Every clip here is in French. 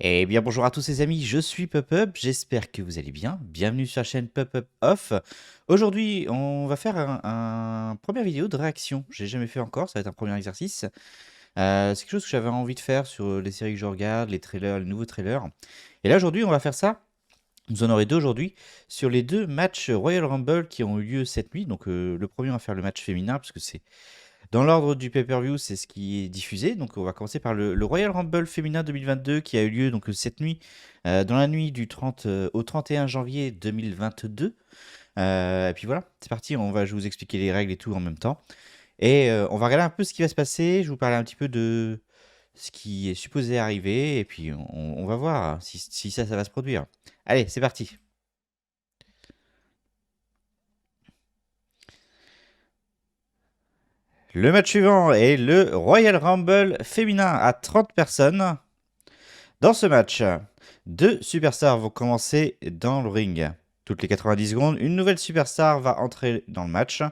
Eh bien bonjour à tous les amis, je suis PopUp, j'espère que vous allez bien. Bienvenue sur la chaîne PopUp Off. Aujourd'hui, on va faire un première vidéo de réaction. J'ai jamais fait encore, ça va être un premier exercice. C'est quelque chose que j'avais envie de faire sur les séries que je regarde, les trailers, les nouveaux trailers. Et là aujourd'hui, on va faire ça. Vous en aurez deux aujourd'hui sur les deux matchs Royal Rumble qui ont eu lieu cette nuit. Donc le premier, on va faire le match féminin parce que c'est dans l'ordre du pay-per-view, c'est ce qui est diffusé. Donc, on va commencer par le Royal Rumble féminin 2022 qui a eu lieu donc cette nuit, dans la nuit du 30 au 31 janvier 2022. Et puis voilà, c'est parti. Je vais vous expliquer les règles et tout en même temps. Et on va regarder un peu ce qui va se passer. Je vais vous parler un petit peu de ce qui est supposé arriver. Et puis, on va voir si ça va se produire. Allez, c'est parti. Le match suivant est le Royal Rumble féminin à 30 personnes. Dans ce match, deux superstars vont commencer dans le ring. Toutes les 90 secondes, une nouvelle superstar va entrer dans le match.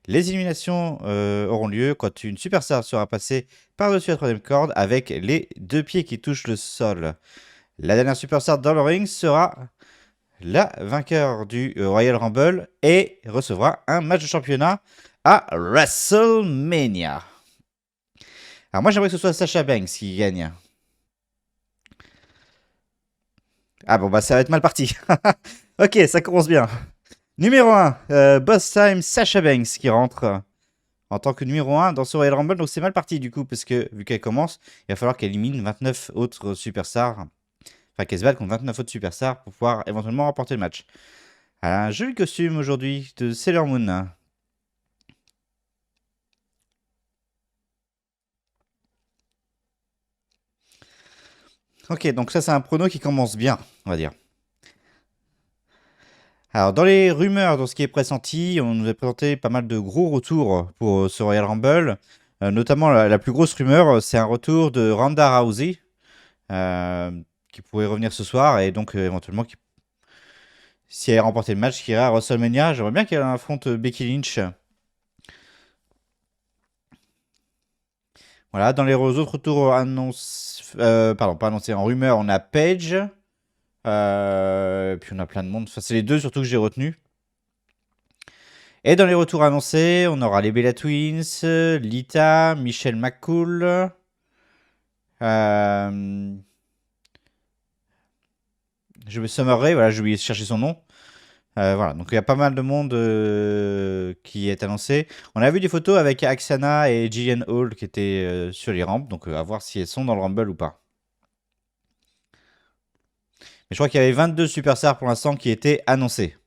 Les éliminations auront lieu quand une superstar sera passée par-dessus la troisième corde avec les deux pieds qui touchent le sol. La dernière superstar dans le ring sera la vainqueur du Royal Rumble et recevra un match de championnat à WrestleMania. Alors moi j'aimerais que ce soit Sasha Banks qui gagne. Ah bon bah ça va être mal parti. Ok, ça commence bien. Numéro 1, Boss Time Sasha Banks qui rentre en tant que numéro 1 dans ce Royal Rumble. Donc c'est mal parti du coup, parce que vu qu'elle commence, il va falloir qu'elle élimine 29 autres superstars. Enfin, qu'elle se batte contre 29 autres superstars pour pouvoir éventuellement remporter le match. Elle a un joli costume aujourd'hui de Sailor Moon. Ok, donc ça c'est un prono qui commence bien, on va dire. Alors, dans les rumeurs, dans ce qui est pressenti, on nous a présenté pas mal de gros retours pour ce Royal Rumble. Notamment, la plus grosse rumeur, c'est un retour de Ronda Rousey, euh, qui pourrait revenir ce soir et donc éventuellement, si elle remportait le match, qui ira à WrestleMania. J'aimerais bien qu'elle affronte Becky Lynch. Voilà, dans les autres retours annoncés, pardon, pas annoncés, en rumeur, on a Paige, puis on a plein de monde. Enfin, c'est les deux surtout que j'ai retenu. Et dans les retours annoncés, on aura les Bella Twins, Lita, Michelle McCool. euh, je me Summer voilà, j'ai oublié de chercher son nom. Voilà, donc il y a pas mal de monde qui est annoncé. On a vu des photos avec Aksana et Jillian Hall qui étaient sur les rampes, donc à voir si elles sont dans le Rumble ou pas. Mais je crois qu'il y avait 22 superstars pour l'instant qui étaient annoncés.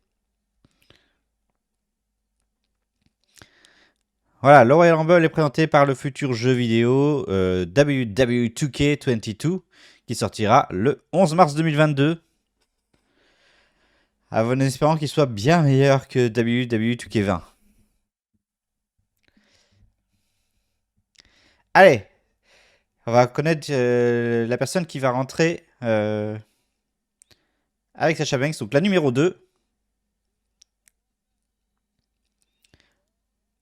Voilà, le Royal Rumble est présenté par le futur jeu vidéo WWE 2K22 qui sortira le 11 mars 2022. En espérant qu'il soit bien meilleur que WWE 2K20. Allez, on va connaître la personne qui va rentrer avec Sasha Banks, donc la numéro 2.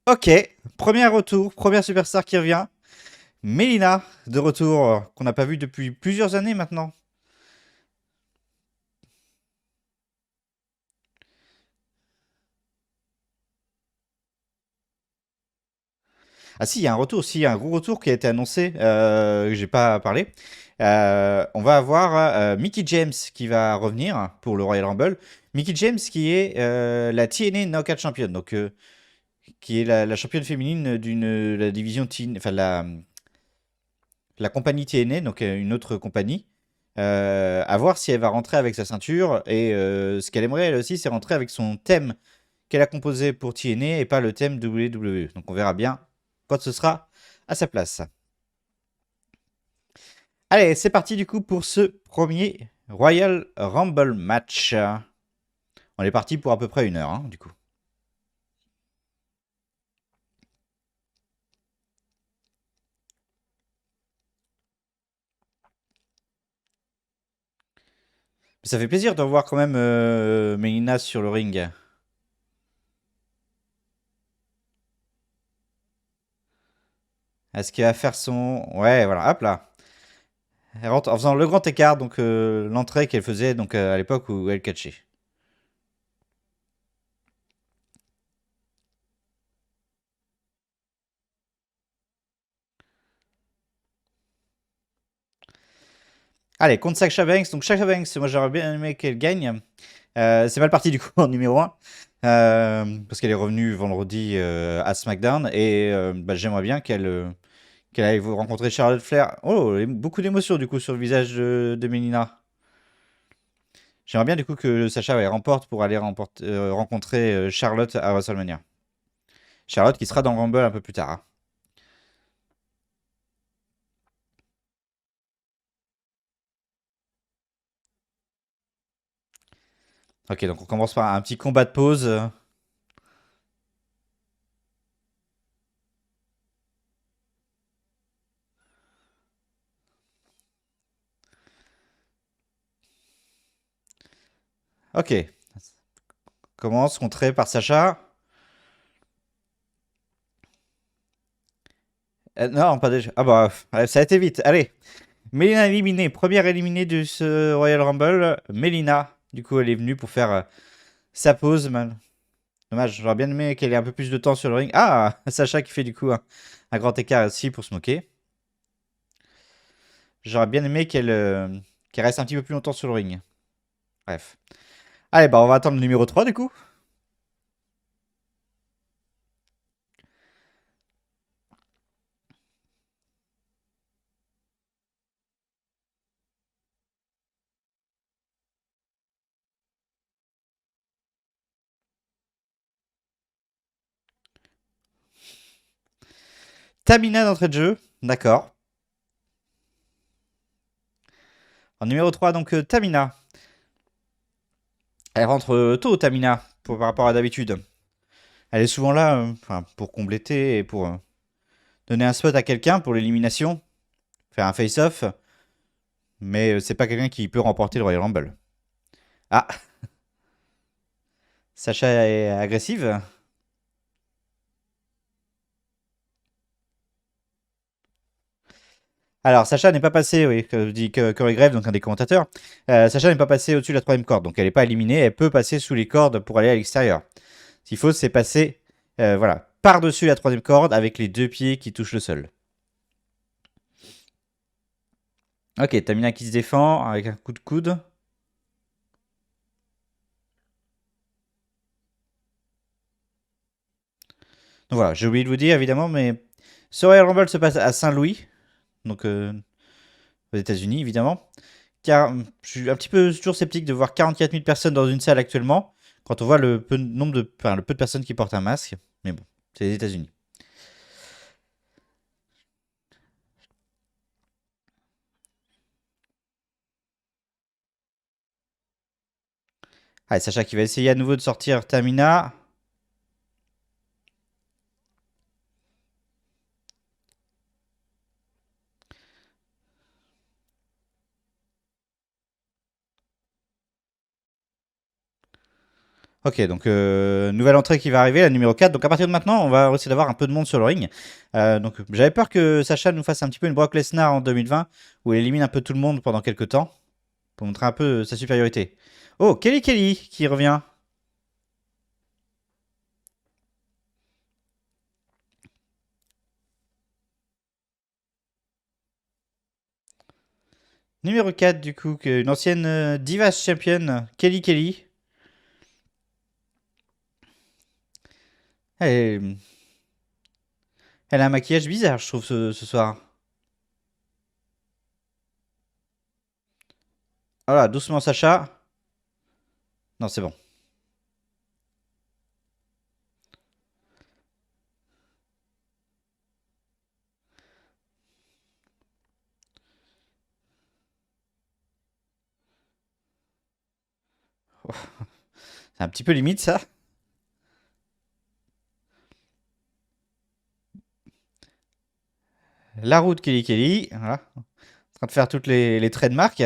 Ok, premier retour, première superstar qui revient. Melina, de retour, qu'on n'a pas vu depuis plusieurs années maintenant. Ah si, il y a un retour, si, il y a un gros retour qui a été annoncé, que j'ai pas parlé. On va avoir Mickie James qui va revenir pour le Royal Rumble. Mickie James qui est la TNA Knockout Champion, donc qui est la championne féminine d'une la division TNA, enfin la compagnie TNA, donc une autre compagnie. À voir si elle va rentrer avec sa ceinture. Et ce qu'elle aimerait, elle aussi, c'est rentrer avec son thème qu'elle a composé pour TNA et pas le thème WWE. Donc on verra bien quand ce sera à sa place. Allez, c'est parti du coup pour ce premier Royal Rumble match. On est parti pour à peu près 1 heure, hein, du coup. Mais ça fait plaisir de revoir quand même Melina sur le ring. Est-ce qu'il va faire son... Ouais, voilà, hop là. Elle rentre en faisant le grand écart, donc l'entrée qu'elle faisait donc à l'époque où elle catchait. Allez, contre Sasha Banks. Donc Sasha Banks, moi j'aurais bien aimé qu'elle gagne. C'est mal parti du coup en numéro 1. Parce qu'elle est revenue vendredi à SmackDown. Et bah, j'aimerais bien qu'elle aille vous rencontrer Charlotte Flair. Oh, beaucoup d'émotions du coup sur le visage de Melina. J'aimerais bien du coup que Sacha ouais, remporte pour aller rencontrer Charlotte à WrestleMania. Charlotte qui sera dans le Rumble un peu plus tard, hein. Ok, donc on commence par un petit combat de pause. Ok, commence contré par Sacha. Non, pas déjà. Ah bah, ça a été vite. Allez, Melina éliminée, première éliminée de ce Royal Rumble. Melina, du coup, elle est venue pour faire sa pause. Dommage, j'aurais bien aimé qu'elle ait un peu plus de temps sur le ring. Ah, Sacha qui fait du coup un grand écart ici pour se moquer. J'aurais bien aimé qu'elle reste un petit peu plus longtemps sur le ring. Bref. Allez, bah on va attendre le numéro 3 du coup. Tamina d'entrée de jeu. D'accord. En numéro 3, donc Tamina. Elle rentre tôt, Tamina, par rapport à d'habitude. Elle est souvent là pour compléter et pour donner un spot à quelqu'un pour l'élimination. Faire un face-off. Mais c'est pas quelqu'un qui peut remporter le Royal Rumble. Ah, Sacha est agressive. Alors, Sacha n'est pas passé, oui, que dit Corey Graves, donc un des commentateurs. Sacha n'est pas passé au-dessus de la troisième corde, donc elle n'est pas éliminée. Elle peut passer sous les cordes pour aller à l'extérieur. Ce qu'il faut, c'est passer voilà, par-dessus la troisième corde avec les deux pieds qui touchent le sol. Ok, Tamina qui se défend avec un coup de coude. Donc voilà, j'ai oublié de vous dire évidemment, mais ce Royal Rumble se passe à Saint-Louis, donc aux États-Unis évidemment. Car je suis un petit peu toujours sceptique de voir 44 000 personnes dans une salle actuellement, quand on voit le peu de personnes qui portent un masque. Mais bon, c'est les États-Unis. Allez, Sacha qui va essayer à nouveau de sortir Tamina. Ok, donc nouvelle entrée qui va arriver, la numéro 4. Donc à partir de maintenant, on va essayer d'avoir un peu de monde sur le ring. Donc j'avais peur que Sacha nous fasse un petit peu une Brock Lesnar en 2020, où elle élimine un peu tout le monde pendant quelques temps, pour montrer un peu sa supériorité. Oh, Kelly qui revient. Numéro 4, du coup, une ancienne Divas Champion, Kelly. Elle, elle a un maquillage bizarre, je trouve, ce soir. Voilà, doucement Sacha. Non, c'est bon. C'est un petit peu limite, ça. La route Kelly. Voilà. En train de faire toutes les traits de marque.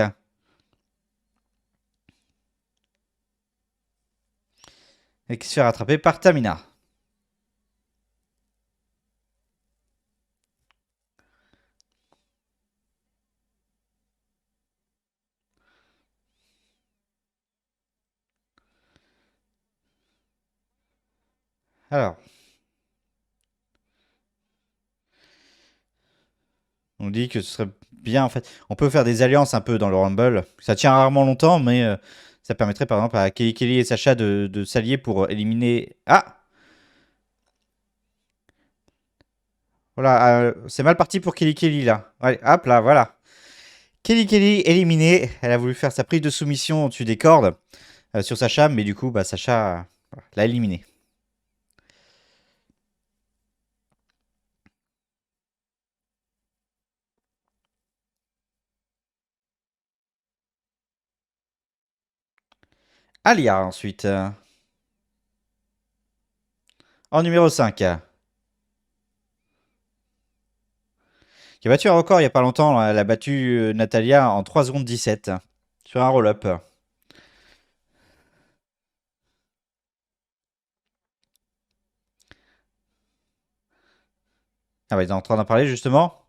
Et qui se fait rattraper par Tamina. Alors, on dit que ce serait bien en fait. On peut faire des alliances un peu dans le Rumble. Ça tient rarement longtemps, mais ça permettrait par exemple à Kelly Kelly et Sacha de s'allier pour éliminer. Ah! Voilà, c'est mal parti pour Kelly Kelly là. Allez, hop là, voilà. Kelly Kelly éliminée. Elle a voulu faire sa prise de soumission au-dessus des cordes sur Sacha, mais du coup, bah, Sacha l'a éliminé. Alia ensuite. En numéro 5. Qui a battu un record il n'y a pas longtemps. Elle a battu Natalia en 3 secondes 17 sur un roll-up. Ah bah, il est en train d'en parler justement.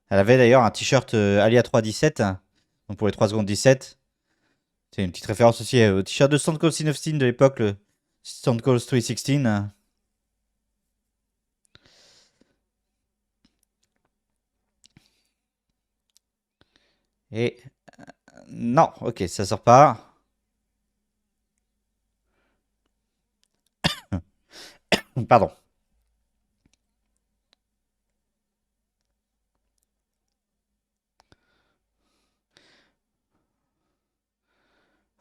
Elle avait d'ailleurs un t-shirt Alia 317. Donc pour les 3 secondes 17. C'est une petite référence aussi au t-shirt de Stone Cold Steve Austin de l'époque, le Stone Cold 316. Et non, ok, ça sort pas. Pardon.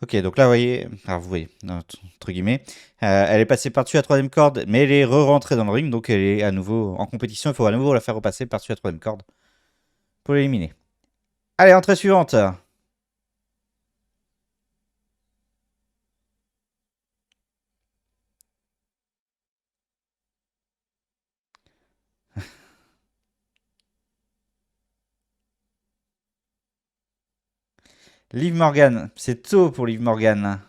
Ok, donc là, vous voyez, enfin, vous voyez, entre guillemets, elle est passée par-dessus la troisième corde, mais elle est re-rentrée dans le ring, donc elle est à nouveau en compétition. Il faut à nouveau la faire repasser par-dessus la troisième corde pour l'éliminer. Allez, entrée suivante. Liv Morgan, c'est tôt pour Liv Morgan.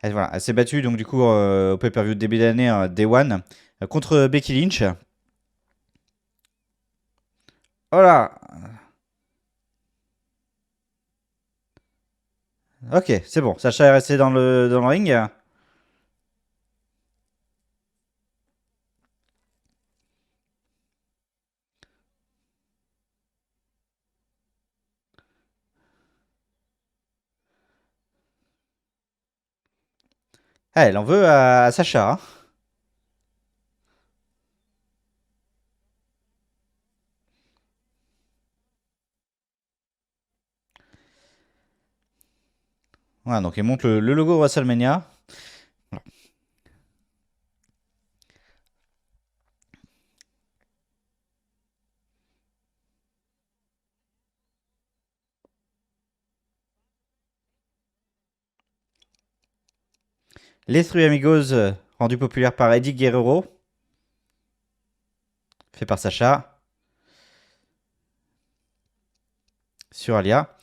Voilà, elle s'est battue donc du coup au pay-per-view de début d'année Day One contre Becky Lynch. Voilà. Ok, c'est bon. Sacha est resté dans le ring. Ah, elle en veut à Sacha, hein. Voilà, donc elle montre le logo WrestleMania. Voilà. Les Three Amigos, rendus populaires par Eddie Guerrero, fait par Sacha, sur Alia.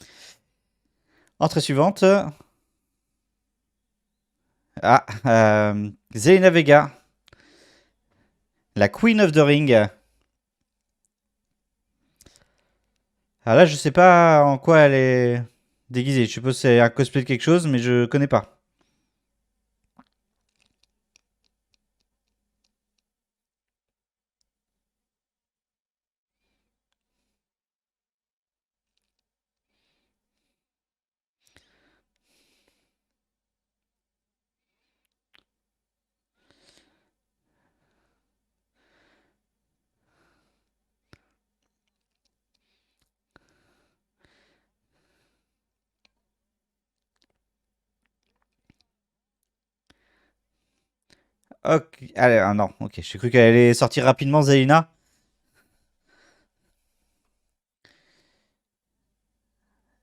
Entrée suivante. Ah, Zelina Vega, la Queen of the Ring. Ah là, je sais pas en quoi elle est déguisée. Je suppose que c'est un cosplay de quelque chose, mais je connais pas. Ok, allez, ah non, ok, j'ai cru qu'elle allait sortir rapidement, Zelina.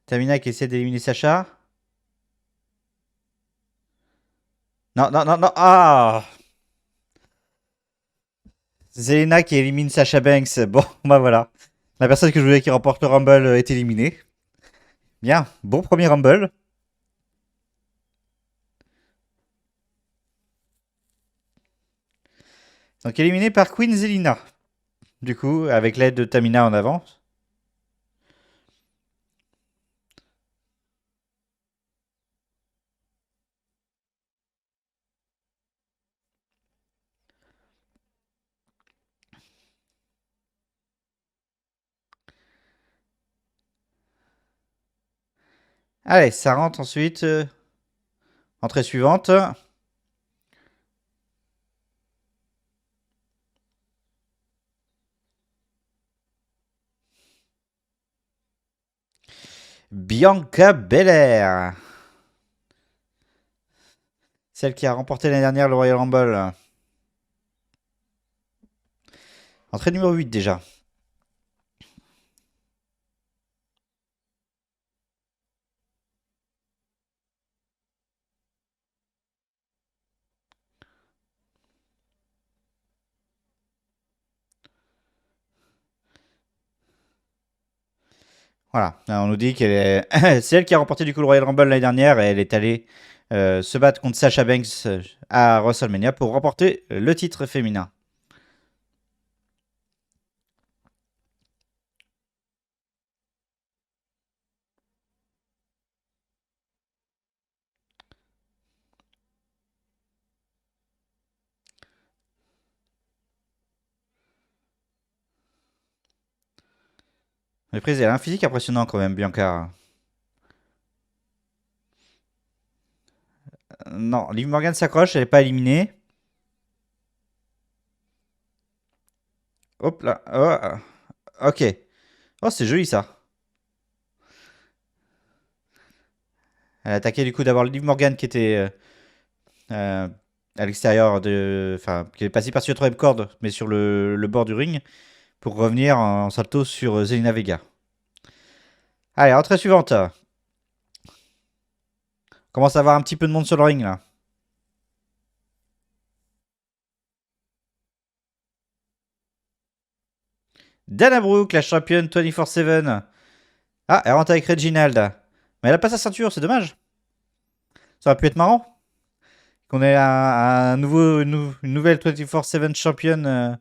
Tamina qui essaie d'éliminer Sacha. Non, non, non, non, ah! Zelina qui élimine Sasha Banks. Bon, bah voilà. La personne que je voulais qui remporte le Rumble est éliminée. Bien, bon premier Rumble. Donc éliminé par Queen Zelina. Du coup, avec l'aide de Tamina en avant. Allez, ça rentre ensuite. Entrée suivante. Bianca Belair. Celle qui a remporté l'année dernière le Royal Rumble. Entrée numéro 8 déjà. Voilà, on nous dit qu'elle est... c'est elle qui a remporté du coup le Royal Rumble l'année dernière et elle est allée se battre contre Sasha Banks à WrestleMania pour remporter le titre féminin. Elle a un physique impressionnant quand même, Bianca. Non, Liv Morgan s'accroche, elle n'est pas éliminée. Hop là. Oh, ok. Oh, c'est joli ça. Elle a attaqué du coup d'abord Liv Morgan qui était euh, à l'extérieur de. Enfin, qui est passé par-dessus le troisième corde, mais sur le bord du ring, pour revenir en salto sur Zelina Vega. Allez, entrée suivante. Commence à avoir un petit peu de monde sur le ring là. Dana Brooke, la championne 24/7. Ah, elle rentre avec Reginald. Mais elle a pas sa ceinture, c'est dommage. Ça aurait pu être marrant. Qu'on ait un nouveau, une nouvelle 24/7 championne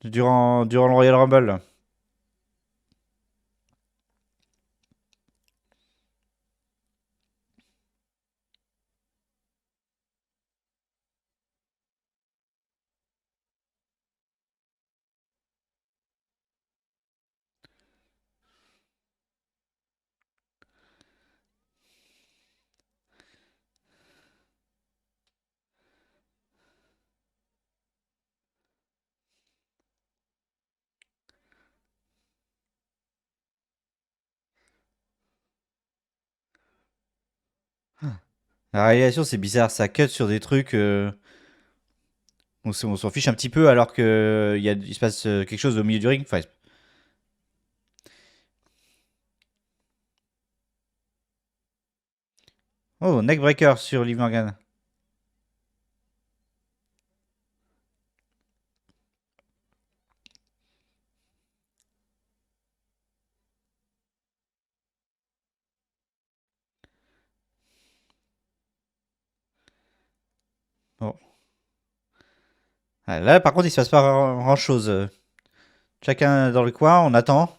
durant le Royal Rumble. La réalisation, c'est bizarre, ça cut sur des trucs. On s'en fiche un petit peu alors que il se passe quelque chose au milieu du ring. Enfin, oh, neckbreaker sur Liv Morgan. Bon. Ah, là, par contre, il se passe pas grand chose. Chacun dans le coin, on attend.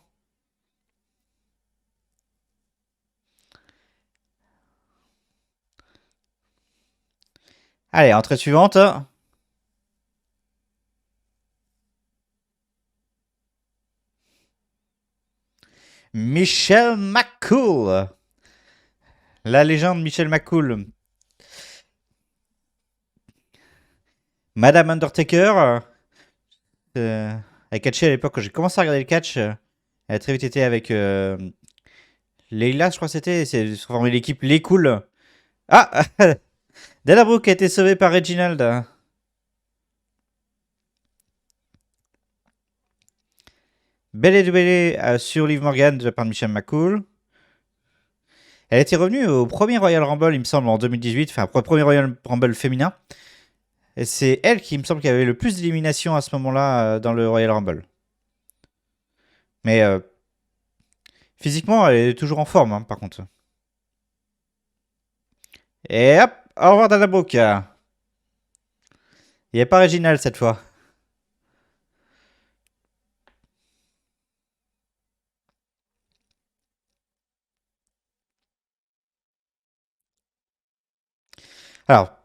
Allez, entrée suivante. Michelle McCool. La légende Michelle McCool. Madame Undertaker. Elle catchait à l'époque quand j'ai commencé à regarder le catch. Elle a très vite été avec Leila, je crois que c'était. C'est formé l'équipe Les Cool. Ah Dana Brooke a été sauvée par Reginald. Belle et de Belle sur Liv Morgan de la part de Michelle McCool. Elle était revenue au premier Royal Rumble, il me semble, en 2018. Enfin, premier Royal Rumble féminin. Et c'est elle qui me semble qu'il y avait le plus d'éliminations à ce moment-là dans le Royal Rumble. Mais physiquement, elle est toujours en forme, hein, par contre. Et hop, au revoir Dana Brooke. Il n'y a pas Reginald cette fois. Alors,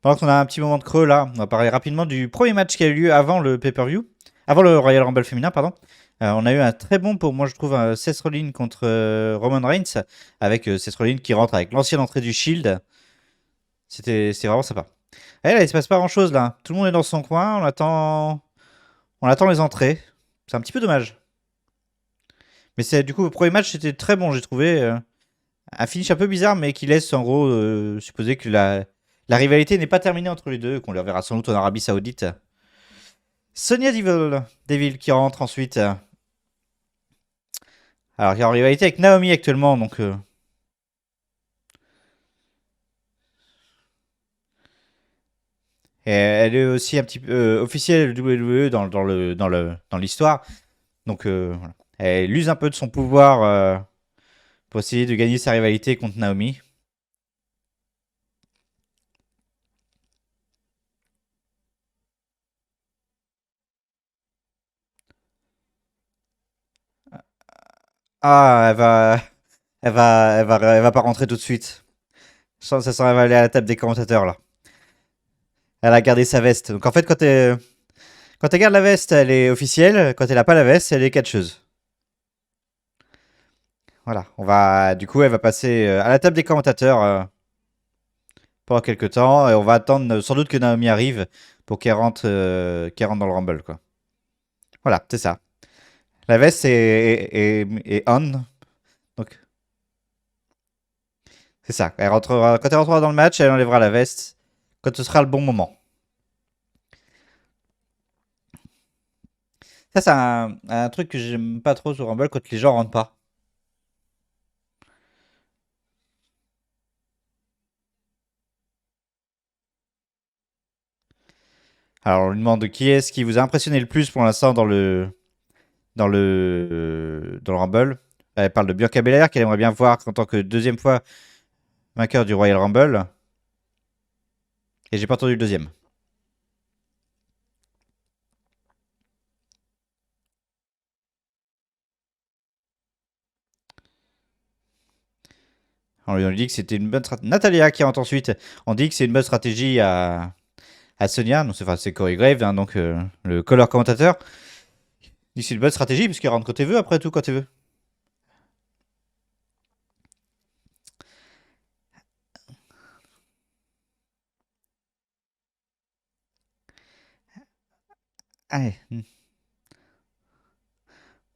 pendant qu'on a un petit moment de creux là, on va parler rapidement du premier match qui a eu lieu avant le pay-per-view. Avant le Royal Rumble féminin, pardon. On a eu un très bon, pour moi je trouve, Seth Rollins contre Roman Reigns. Avec Seth Rollins qui rentre avec l'ancienne entrée du Shield. C'est vraiment sympa. Et là, il se passe pas grand chose là. Tout le monde est dans son coin, on attend les entrées. C'est un petit peu dommage. Mais c'est du coup, le premier match c'était très bon, j'ai trouvé. Un finish un peu bizarre, mais qui laisse en gros supposer que la rivalité n'est pas terminée entre les deux, qu'on les reverra sans doute en Arabie Saoudite. Sonia Deville qui rentre ensuite. Alors, il est en rivalité avec Naomi actuellement, donc. Et elle est aussi un petit peu officielle WWE dans l'histoire. Donc, voilà. Elle use un peu de son pouvoir pour essayer de gagner sa rivalité contre Naomi. Ah, elle va pas rentrer tout de suite. Je sens que ça sent elle va aller à la table des commentateurs là. Elle a gardé sa veste. Donc en fait, quand elle garde la veste, elle est officielle. Quand elle a pas la veste, elle est catcheuse. Voilà. Du coup, elle va passer à la table des commentateurs pendant quelques temps. Et on va attendre sans doute que Naomi arrive pour qu'elle rentre dans le Rumble, quoi. Voilà, c'est ça. La veste est on. Donc, c'est ça. Quand elle rentrera dans le match, elle enlèvera la veste quand ce sera le bon moment. Ça, c'est un truc que j'aime pas trop sur Rumble quand les gens rentrent pas. Alors, on lui demande qui est-ce qui vous a impressionné le plus pour l'instant dans le Rumble. Elle parle de Bianca Belair qu'elle aimerait bien voir en tant que deuxième fois vainqueur du Royal Rumble. Et j'ai pas entendu le deuxième. On lui dit que c'était une bonne stratégie. Natalia qui rentre ensuite. On dit que c'est une bonne stratégie à Sonia. Donc, c'est Corey Graves, hein, donc le color commentateur. Il dit que c'est une bonne stratégie parce qu'elle rentre quand elle veut, après tout, quand elle veut. Allez.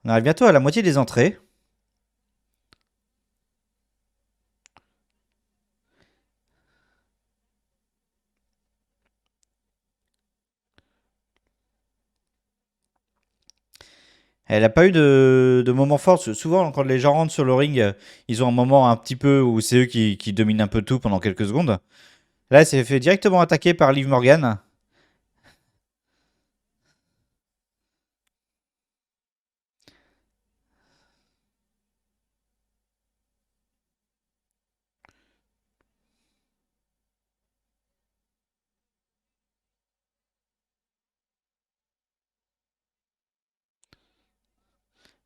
On arrive bientôt à la moitié des entrées. Elle n'a pas eu de moment fort. Souvent, quand les gens rentrent sur le ring, ils ont un moment un petit peu où c'est eux qui dominent un peu tout pendant quelques secondes. Là, elle s'est fait directement attaquer par Liv Morgan.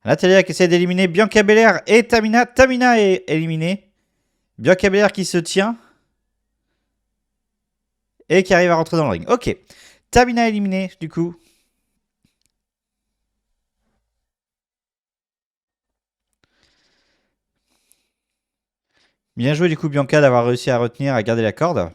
Natalia qui essaie d'éliminer Bianca Belair et Tamina. Tamina est éliminée. Bianca Belair qui se tient et qui arrive à rentrer dans le ring. Ok. Tamina éliminée, du coup. Bien joué, du coup, Bianca, d'avoir réussi à retenir, à garder la corde.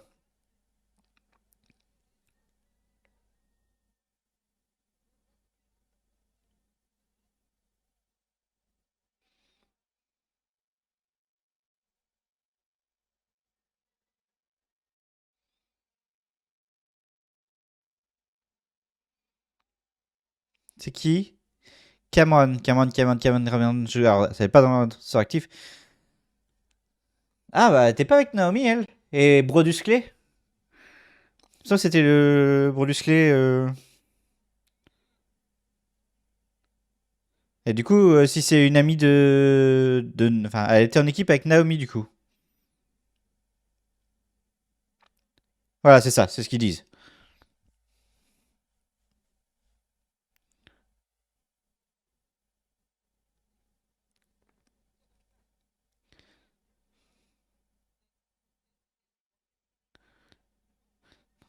C'est qui? Cameron. Alors, ça n'est pas dans son actif. Ah, bah, t'es pas avec Naomi, elle? Et Brodus Clay? Ça, c'était le Brusquet. Et du coup, si c'est une amie enfin, elle était en équipe avec Naomi, du coup. Voilà, c'est ça, c'est ce qu'ils disent.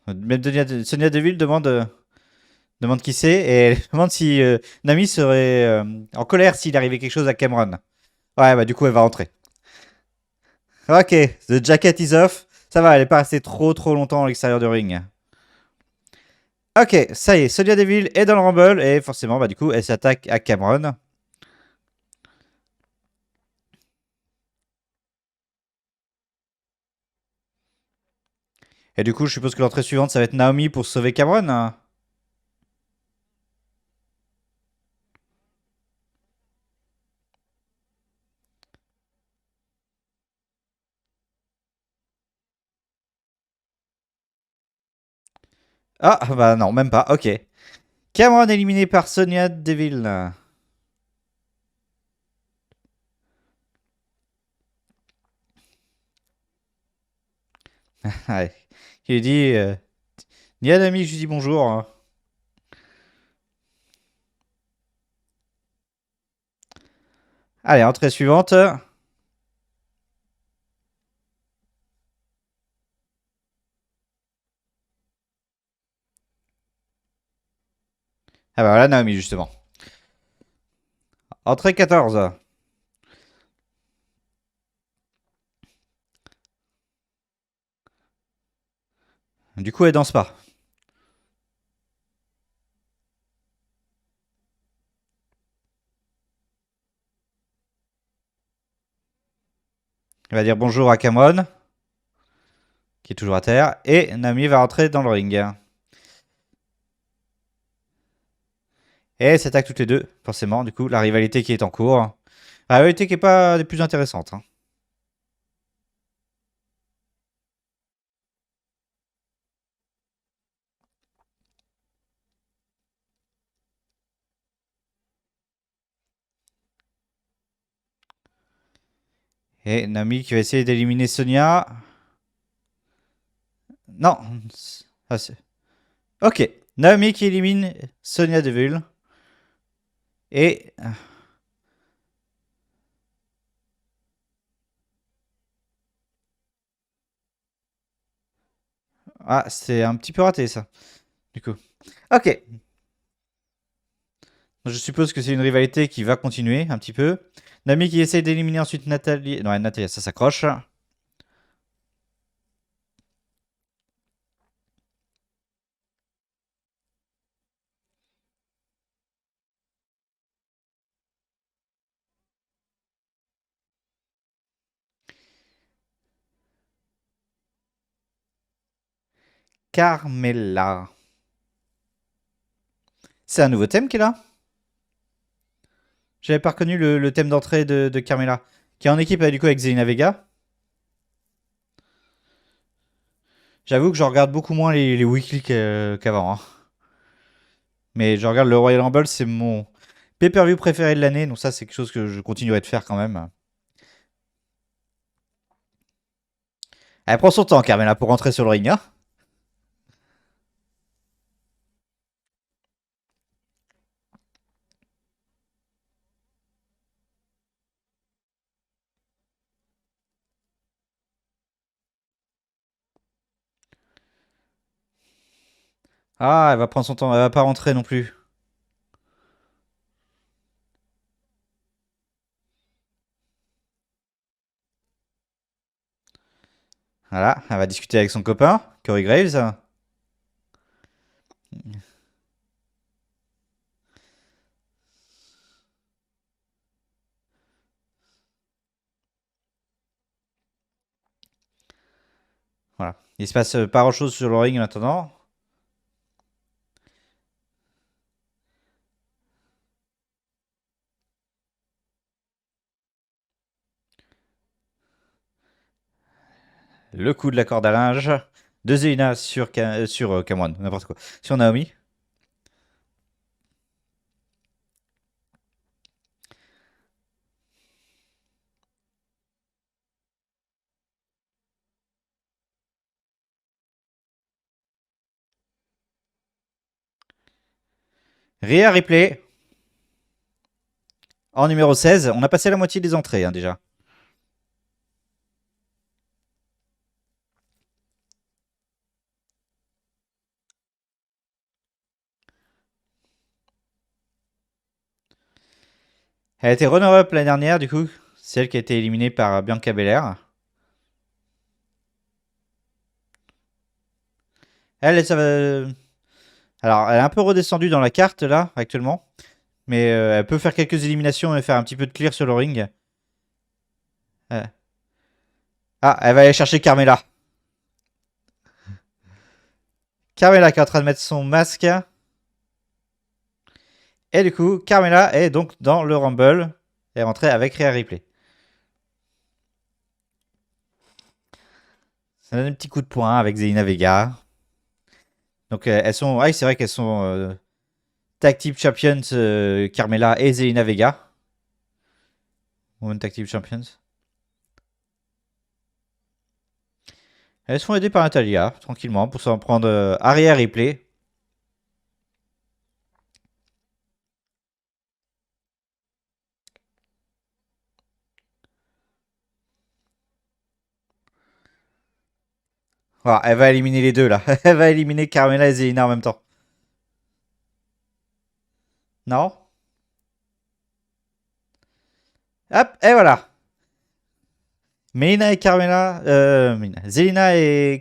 Même Sonia Deville demande qui c'est, et elle demande si Nami serait en colère s'il arrivait quelque chose à Cameron. Ouais, bah du coup, elle va rentrer. Ok, the jacket is off. Ça va, elle est pas restée trop longtemps à l'extérieur du ring. Ok, ça y est, Sonia Deville est dans le Rumble, et forcément, bah du coup, elle s'attaque à Cameron. Et du coup, je suppose que l'entrée suivante, ça va être Naomi pour sauver Cameron, hein. Ah, bah non, même pas, ok. Cameron éliminé par Sonia Deville. Ouais. Il lui dit, ni à Nami, je lui dis bonjour, hein. Allez, entrée suivante. Ah bah voilà, Naomi, justement. Entrée 14. Du coup, elle danse pas. Elle va dire bonjour à Cameron, qui est toujours à terre. Et Nami va rentrer dans le ring. Et elles s'attaquent toutes les deux, forcément. Du coup, la rivalité qui est en cours. La rivalité qui est pas des plus intéressantes, hein. Et Nami qui va essayer d'éliminer Sonia. Non. Ah, ok. Naomi qui élimine Sonia Deville. Et. Ah, c'est un petit peu raté ça. Du coup. Ok. Je suppose que c'est une rivalité qui va continuer un petit peu. Nami qui essaye d'éliminer ensuite Nathalie. Non, Nathalie, ça s'accroche. Carmella. C'est un nouveau thème qu'elle a. J'avais pas reconnu le thème d'entrée de Carmella. Qui est en équipe du coup avec Zelina Vega. J'avoue que je regarde beaucoup moins les weekly qu'avant, hein. Mais je regarde le Royal Rumble, c'est mon pay-per-view préféré de l'année. Donc ça, c'est quelque chose que je continuerai de faire quand même. Elle prend son temps, Carmella, pour rentrer sur le ring, hein. Ah, elle va prendre son temps. Elle va pas rentrer non plus. Voilà, elle va discuter avec son copain, Corey Graves. Voilà. Il se passe pas grand chose sur le ring maintenant. Le coup de la corde à linge. de Zelina sur, Cameron, n'importe quoi. Sur Naomi. Rhea Ripley en numéro 16. On a passé la moitié des entrées hein, déjà. Elle a été runner-up l'année dernière, du coup. C'est elle qui a été éliminée par Bianca Belair. Elle, ça va. Alors, elle est un peu redescendue dans la carte là, actuellement. Mais elle peut faire quelques éliminations et faire un petit peu de clear sur le ring. Ah, elle va aller chercher Carmella. Carmella qui est en train de mettre son masque. Et du coup, Carmella est donc dans le Rumble. Elle est rentrée avec Rhea Ripley. Ça donne un petit coup de poing avec Zelina Vega. Donc elles sont. Ah, c'est vrai qu'elles sont Tag Team Champions Carmella et Zelina Vega. Women Tag Team Champions. Elles se font aider par Natalia, tranquillement, pour s'en prendre arrière Ripley. Voilà, elle va éliminer les deux là. Elle va éliminer Carmella et Zelina en même temps. Non? Hop, et voilà. Zelina et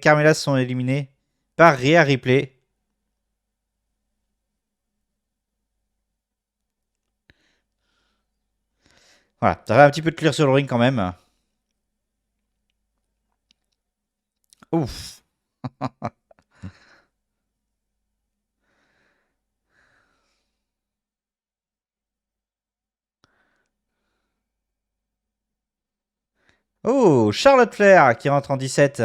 Carmella sont éliminés par Rhea Ripley. Voilà, ça va un petit peu de clear sur le ring quand même. Ouf. Oh, Charlotte Flair qui rentre en 17.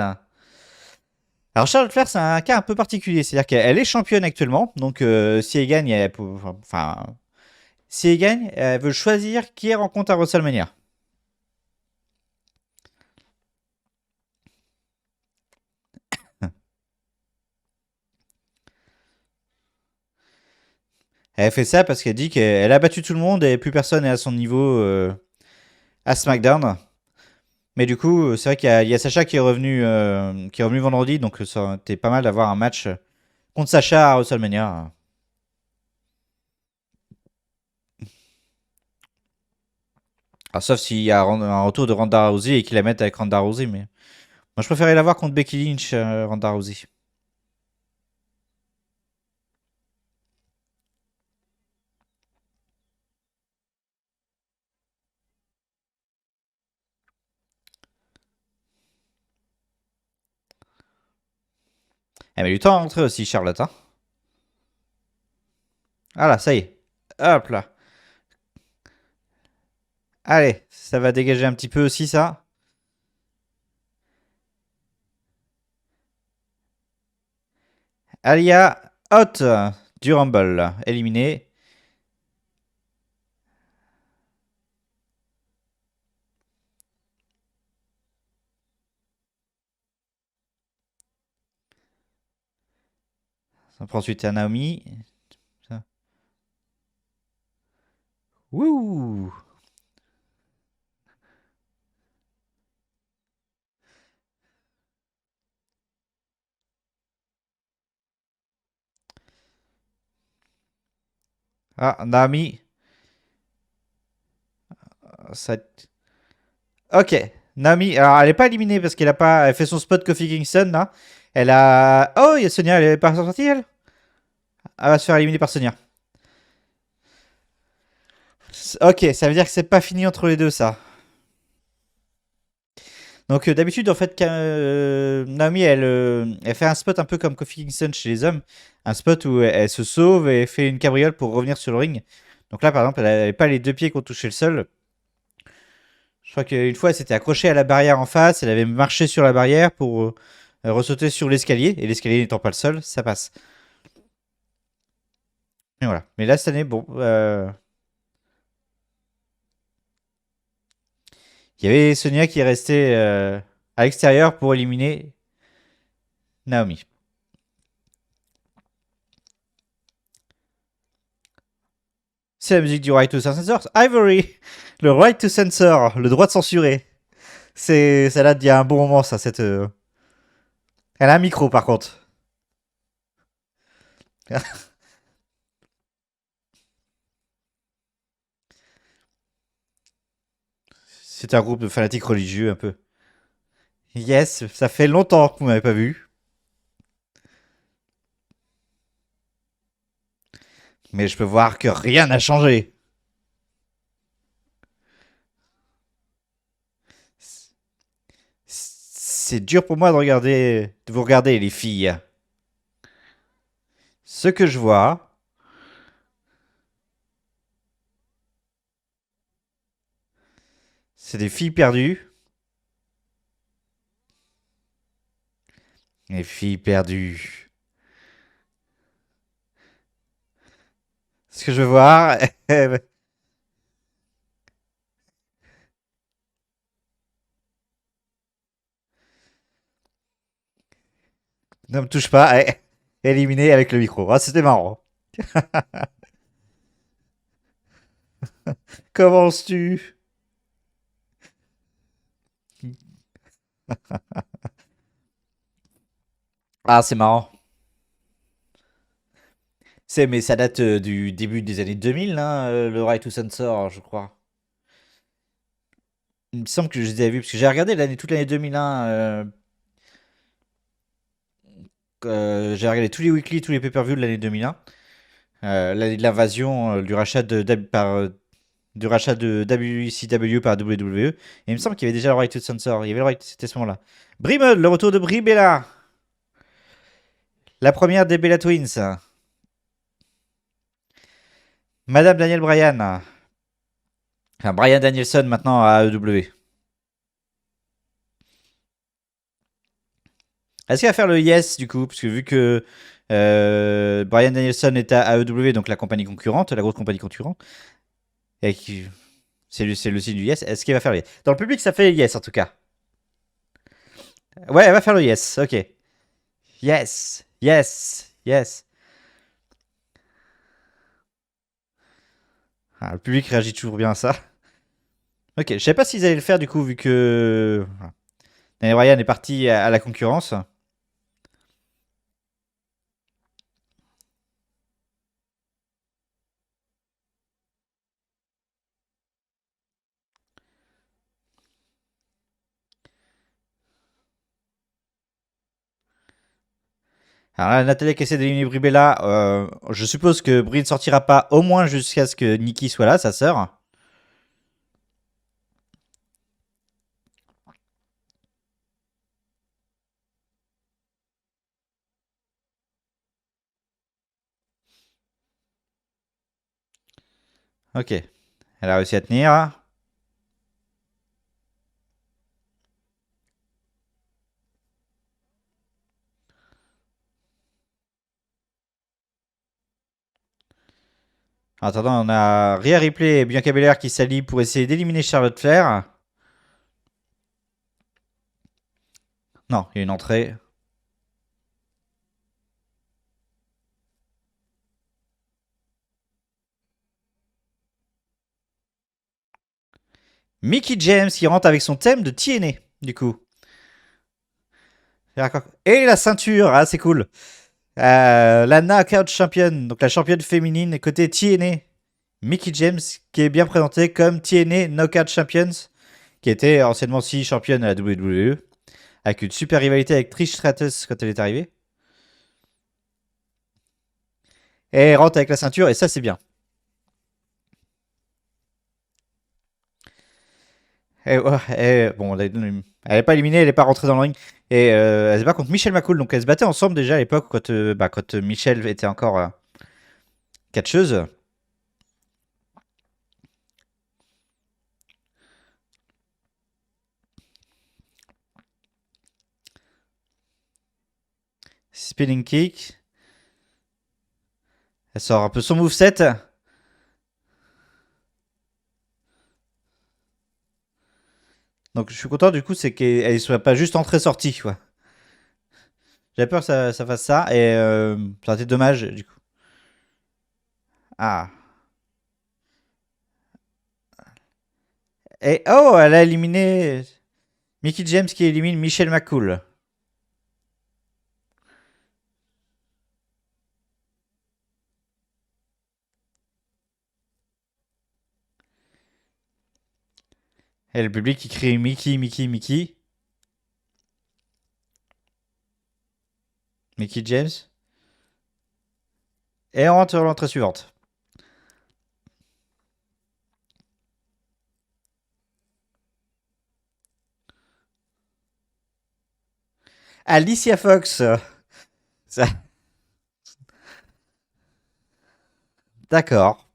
Alors Charlotte Flair, c'est un cas un peu particulier. C'est-à-dire qu'elle est championne actuellement. Donc si elle gagne, enfin, si elle gagne, elle veut choisir qui elle rencontre à WrestleMania. Elle fait ça parce qu'elle dit qu'elle a battu tout le monde et plus personne n'est à son niveau à SmackDown. Mais du coup, c'est vrai qu'il y a Sacha qui est revenu vendredi, donc ça aurait été pas mal d'avoir un match contre Sacha à WrestleMania. Alors, sauf s'il y a un retour de Ronda Rousey et qu'ils la mettent avec Ronda Rousey, mais moi je préférais la voir contre Becky Lynch, Ronda Rousey. Elle met du temps à rentrer aussi, Charlotte. Hein. Ah là, ça y est. Hop là. Allez, ça va dégager un petit peu aussi ça. Alia Hot du Rumble, éliminé. On prend ensuite à Naomi. Wouh. Ah, Naomi. Ça... Ok. Naomi, alors elle est pas éliminée parce qu'elle a pas. Elle fait son spot Kofi Kingston là. Elle a. Oh, il y a Sonia, elle est pas sortie elle. Elle va se faire éliminer par Sonia. Ok, ça veut dire que c'est pas fini entre les deux ça. Donc d'habitude en fait Naomi elle fait un spot un peu comme Kofi Kingston chez les hommes, un spot où elle se sauve et fait une cabriole pour revenir sur le ring. Donc là par exemple elle n'avait pas les deux pieds qui ont touché le sol. Je crois qu'une fois elle s'était accrochée à la barrière en face, elle avait marché sur la barrière pour ressauter sur l'escalier, et l'escalier n'étant pas le seul, ça passe. Mais voilà. Mais là, cette année, bon, il y avait Sonia qui est restée à l'extérieur pour éliminer Naomi. C'est la musique du Right to Censor. Ivory, le Right to Censor, le droit de censurer. Ça date d'il y a un bon moment, ça. Elle a un micro, par contre. C'est un groupe de fanatiques religieux, un peu. Yes, ça fait longtemps que vous m'avez pas vu. Mais je peux voir que rien n'a changé. C'est dur pour moi de vous regarder, les filles. Ce que je vois, c'est des filles perdues. Les filles perdues. Ce que je veux voir. Ne me touche pas. Éliminé avec le micro. Ah, c'était marrant. Commences-tu? Ah, c'est marrant. Mais ça date du début des années 2000, hein, le Right to Censor, je crois. Il me semble que je les avais vus, parce que j'ai regardé toute l'année 2001. J'ai regardé tous les weekly, tous les pay-per-view de l'année 2001. L'année de l'invasion, du rachat de WCW par WWE. Et il me semble qu'il y avait déjà le Right to Censor. Il y avait le Right, c'était ce moment-là. Brimod, le retour de Brie Bella. La première des Bella Twins. Madame Daniel Bryan. Enfin, Bryan Danielson maintenant à AEW. Est-ce qu'il va faire le yes du coup? Parce que vu que Bryan Danielson est à AEW, donc la compagnie concurrente, la grosse compagnie concurrente, et c'est le signe du yes, est-ce qu'il va faire le yes? Dans le public, ça fait yes en tout cas. Ouais, elle va faire le yes, ok. Yes, yes, yes. Ah, le public réagit toujours bien à ça. Ok, je sais pas s'ils allaient le faire du coup, vu que Daniel Bryan est parti à la concurrence. Alors là, Nathalie qui essaie d'éliminer Brie Bella, je suppose que Brie ne sortira pas au moins jusqu'à ce que Nikki soit là, sa sœur. Ok, elle a réussi à tenir. En attendant, on a Rhea Ripley et Bianca Belair qui s'allient pour essayer d'éliminer Charlotte Flair. Non, il y a une entrée. Mickey James qui rentre avec son thème de TNA, du coup. Et la ceinture, ah c'est cool. La Knockout Champion, donc la championne féminine côté TNA. Mickey James qui est bien présentée comme TNA Knockout Champions, qui était anciennement aussi championne à la WWE, avec une super rivalité avec Trish Stratus quand elle est arrivée. Et elle rentre avec la ceinture, et ça c'est bien. Bon, elle n'est pas éliminée, elle n'est pas rentrée dans le ring. Et elle se bat contre Michelle McCool. Donc elle se battait ensemble déjà à l'époque quand Michelle était encore catcheuse. Spinning kick. Elle sort un peu son moveset. Donc je suis content du coup, c'est qu'elle soit pas juste entrée-sortie, quoi. J'avais peur que ça fasse ça et ça aurait été dommage du coup. Ah. Et oh, elle a éliminé Mickey James qui élimine Michelle McCool. Et le public qui crie Mickey, Mickey, Mickey. Mickey James. Et on rentre sur l'entrée suivante. Alicia Fox. Ça- D'accord.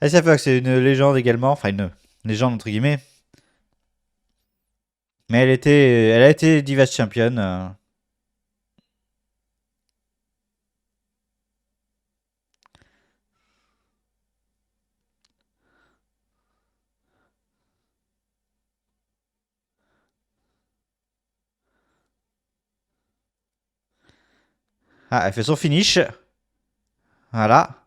Alicia Fox, c'est une légende également. Enfin, une légende entre guillemets. Mais elle a été Divas Champion. Ah, elle fait son finish. Voilà.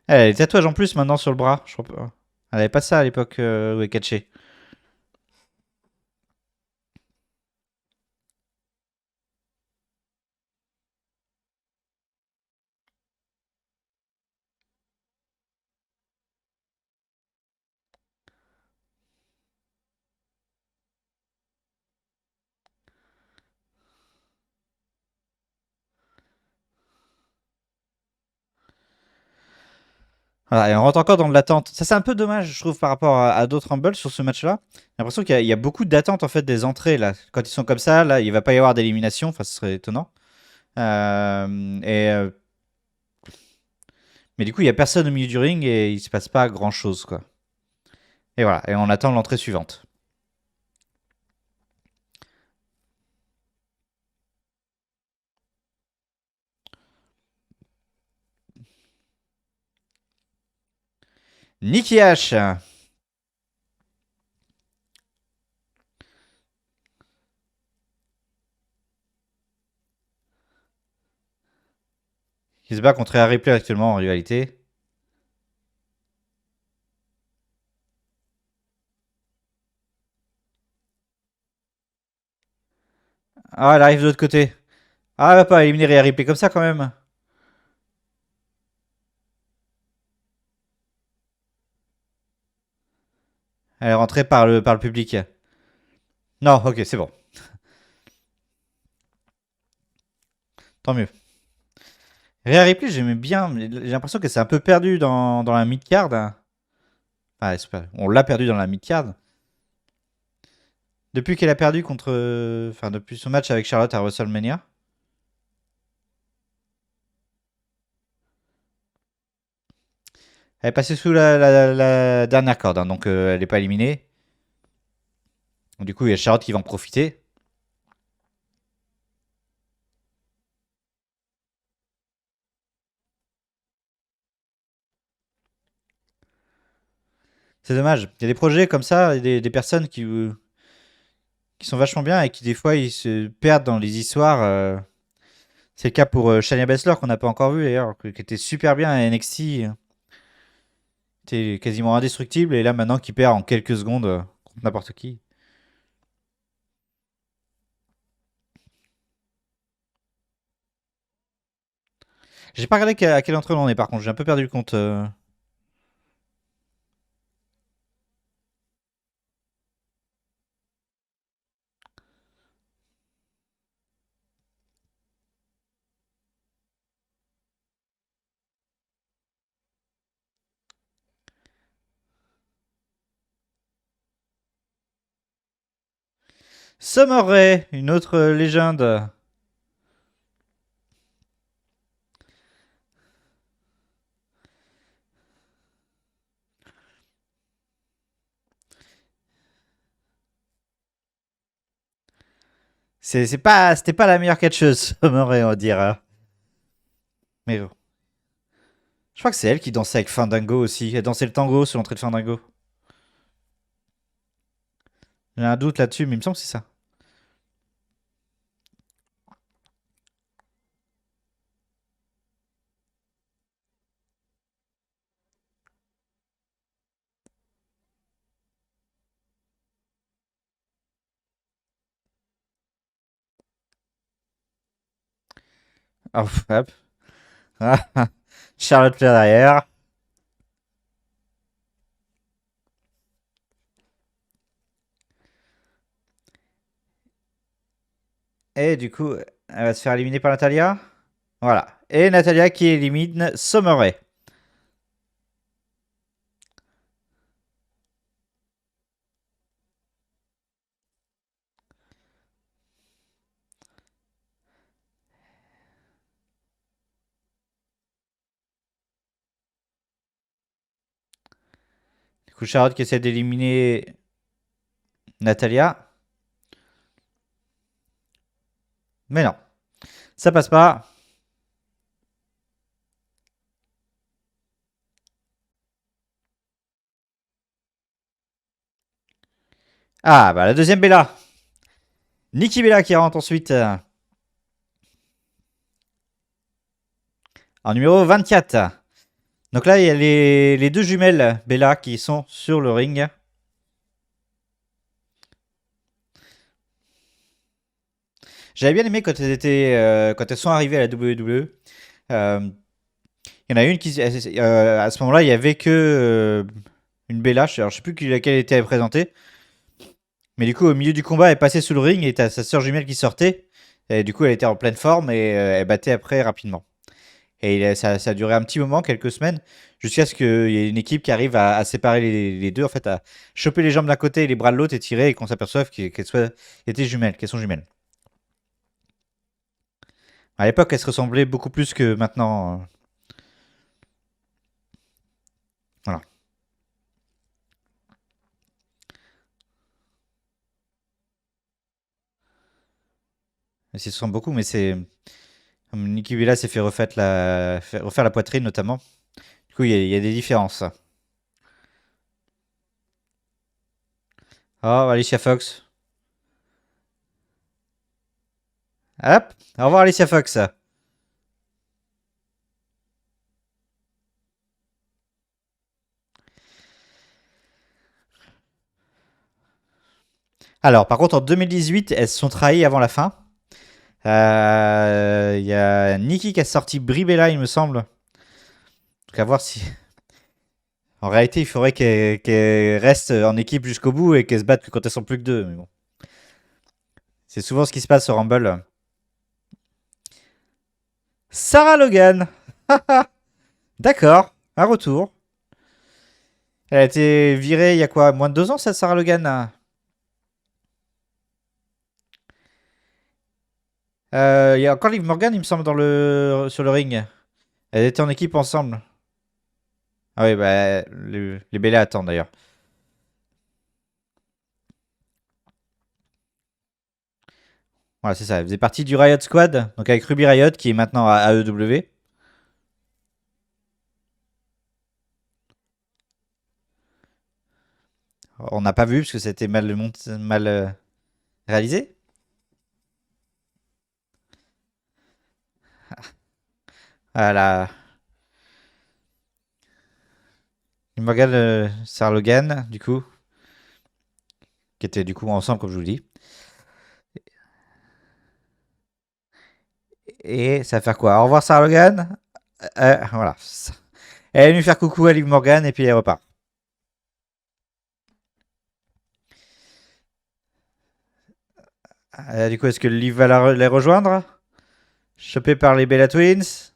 Elle a des tatouages en plus maintenant sur le bras. Je crois pas. Elle avait pas ça à l'époque où elle catchait. Voilà, et on rentre encore dans de l'attente. Ça, c'est un peu dommage, je trouve, par rapport à d'autres Rumble sur ce match-là. J'ai l'impression qu'il y a beaucoup d'attente en fait des entrées là. Quand ils sont comme ça, là, il va pas y avoir d'élimination. Enfin, ce serait étonnant. Et mais du coup, il y a personne au milieu du ring et il se passe pas grand-chose quoi. Et voilà, et on attend l'entrée suivante. Nikki H qui se bat contre Rhea Ripley actuellement en rivalité. Ah, elle arrive de l'autre côté. Ah, elle va pas éliminer Rhea Ripley comme ça quand même. Elle est rentrée par le public. Non, ok, c'est bon. Tant mieux. Rhea Ripley, j'aimais bien, mais j'ai l'impression que c'est un peu perdu dans la mid-card. Ah, on l'a perdu dans la mid-card. Depuis qu'elle a perdu contre. Enfin, depuis son match avec Charlotte à WrestleMania. Elle est passée sous la dernière corde, hein, donc elle n'est pas éliminée. Donc, du coup, il y a Charlotte qui va en profiter. C'est dommage. Il y a des projets comme ça, et des personnes qui sont vachement bien et qui, des fois, ils se perdent dans les histoires. C'est le cas pour Shania Baszler, qu'on n'a pas encore vu d'ailleurs, qui était super bien à NXT. Était quasiment indestructible et là, maintenant, qui perd en quelques secondes contre n'importe qui. J'ai pas regardé à quelle entrée on en est par contre, j'ai un peu perdu le compte. Summer Rae, une autre légende. C'était pas la meilleure catcheuse, Summer Rae, on va dire, hein. Mais bon. Je crois que c'est elle qui dansait avec Fandango aussi. Elle dansait le tango sur l'entrée de Fandango. J'ai un doute là-dessus, mais il me semble que c'est ça. Hop, hop. Ah, ah. Charlotte Flair derrière. Et du coup, elle va se faire éliminer par Natalia. Voilà. Et Natalia qui élimine Summer Rae. Du coup, Charlotte qui essaie d'éliminer Natalia. Mais non, ça passe pas. Ah, bah la deuxième Bella. Nikki Bella qui rentre ensuite en numéro 24. Donc là, il y a les deux jumelles Bella qui sont sur le ring. J'avais bien aimé quand elles sont arrivées à la WWE. Euh, Il y en a une qui, à ce moment-là, il y avait que une Bella. Alors, je sais plus laquelle était présentée. Mais du coup, au milieu du combat, elle passait sous le ring et t'as sa sœur jumelle qui sortait. Et du coup, elle était en pleine forme et elle battait après rapidement. Et ça a duré un petit moment, quelques semaines, jusqu'à ce qu'il y ait une équipe qui arrive à séparer les deux, en fait, à choper les jambes d'un côté et les bras de l'autre et tirer et qu'on s'aperçoive qu'elles étaient jumelles, qu'elles sont jumelles. À l'époque, elles se ressemblaient beaucoup plus que maintenant. Voilà. Elles se ressemblent beaucoup, mais c'est. Nikki Bella s'est fait refaire la poitrine notamment. Du coup, il y a des différences. Oh, Alicia Fox. Hop, au revoir Alicia Fox. Alors, par contre, en 2018, elles se sont trahies avant la fin. Il y a Nikki qui a sorti Brie Bella, il me semble. Donc à voir si. En réalité, il faudrait qu'elle reste en équipe jusqu'au bout et qu'elle se batte que quand elles sont plus que deux. Mais bon. C'est souvent ce qui se passe au Rumble. Sarah Logan. D'accord, un retour. Elle a été virée il y a quoi, moins de 2 ans, ça, Sarah Logan. Il y a encore Liv Morgan, il me semble, sur le ring. Elles étaient en équipe ensemble. Ah oui, bah, les Bella attendent d'ailleurs. Voilà, c'est ça. Elle faisait partie du Riot Squad, donc avec Ruby Riot, qui est maintenant à AEW. On n'a pas vu parce que c'était mal réalisé. Voilà. Morgan, Sarah Logan, du coup, qui étaient du coup ensemble, comme je vous le dis. Et ça va faire quoi? Au revoir, Sarah Logan. Voilà. Elle est venue faire coucou à Liv Morgan et puis elle repart. Du coup, est-ce que Liv va les rejoindre? Chopé par les Bella Twins.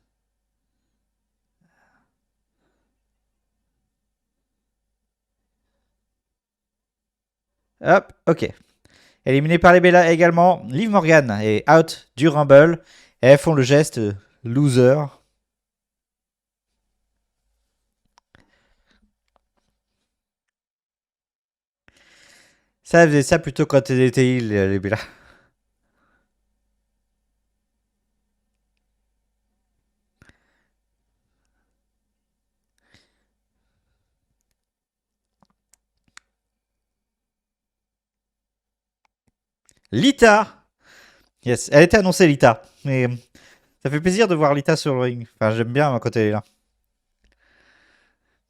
Hop, ok. Éliminé par les Bella également. Liv Morgan est out du Rumble. Et elles font le geste loser. Ça faisait ça plutôt quand elles étaient heal, les Bella. Lita. Yes, elle était annoncée, Lita. Mais ça fait plaisir de voir Lita sur le ring. Enfin, j'aime bien quand elle est là.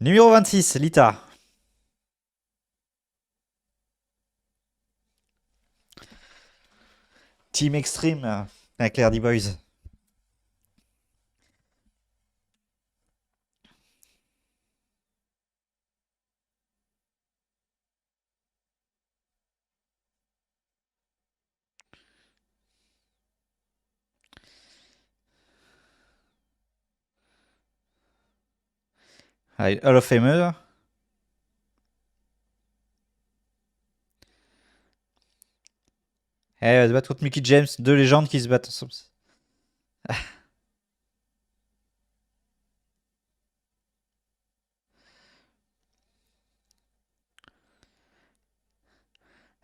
Numéro 26, Lita. Team Extreme avec les Hardy Boys. Allez, Hall of Famer. Elle va se battre contre Mickey James, deux légendes qui se battent ensemble.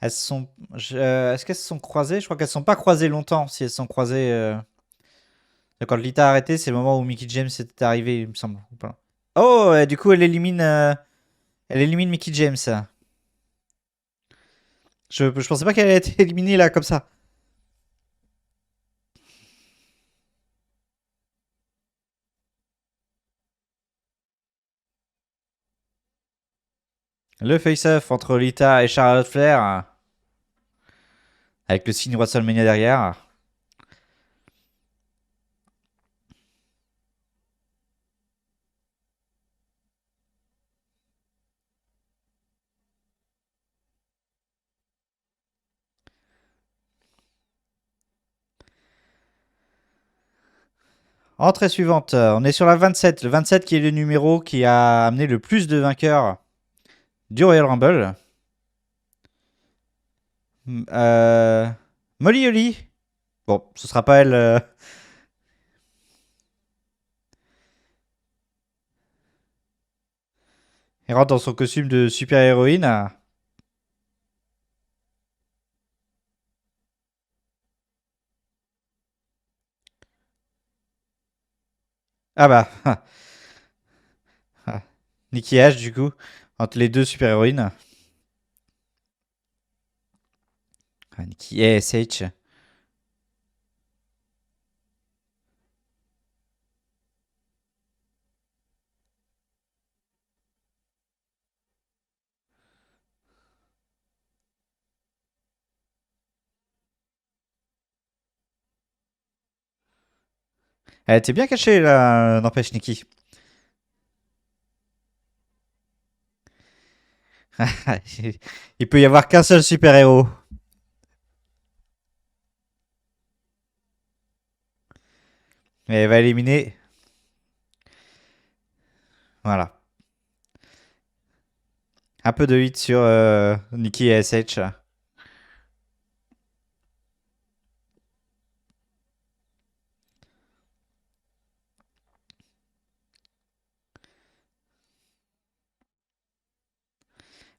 Elles sont. Est-ce qu'elles se sont croisées? Je crois qu'elles ne sont pas croisées longtemps. Si elles se sont croisées. Quand Lita a arrêté, c'est le moment où Mickey James était arrivé, il me semble. Ou pas. Oh, du coup, elle élimine Mickey James. Je pensais pas qu'elle allait être éliminée là, comme ça. Le face-off entre Lita et Charlotte Flair. Avec le signe WrestleMania derrière. Entrée suivante, on est sur la 27. Le 27 qui est le numéro qui a amené le plus de vainqueurs du Royal Rumble. Euh, Molly Holly. Bon, ce sera pas elle. Elle rentre dans son costume de super-héroïne. Ah bah. Nikki H, du coup. Entre les deux super-héroïnes. Nikki ASH. Elle était bien cachée là, n'empêche Nikki. Il peut y avoir qu'un seul super-héros. Et elle va éliminer. Voilà. Un peu de hit sur Nikki ASH.